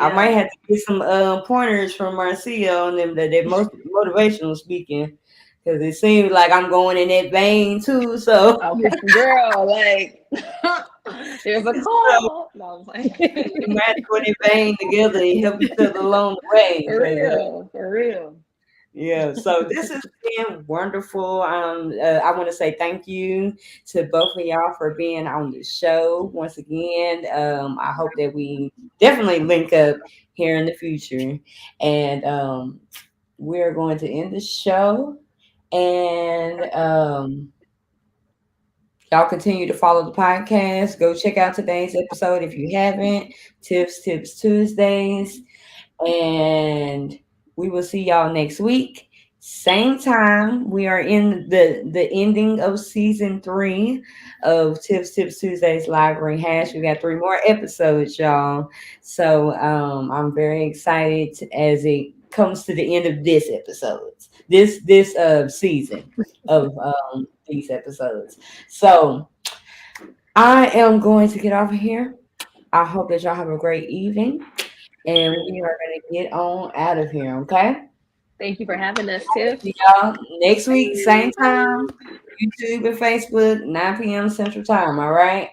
I might Yeah. have to get some pointers from Marcia on them that most motivational speaking, because it seems like I'm going in that vein too. So, Okay, girl, like there's a so call. No, I'm playing. we might have to go in that vein together and help each other along the way. For 'Cause, real, for real. yeah, so this has been wonderful. I want to say thank you to both of y'all for being on the show once again. I hope that we definitely link up here in the future, and we're going to end the show. And y'all continue to follow the podcast. Go check out today's episode if you haven't. Tips Tuesdays. And we will see y'all next week. Same time. We are in the ending of season 3 of Tips Tuesdays live Rehash. We got 3 more episodes, y'all. So I'm very excited as it comes to the end of this episodes. This season of these episodes. So I am going to get off of here. I hope that y'all have a great evening. And we are going to get on out of here, okay? Thank you for having us, Tiff. See y'all next week, same time, YouTube and Facebook, 9 p.m. Central Time, all right?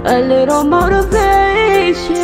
A little motivation.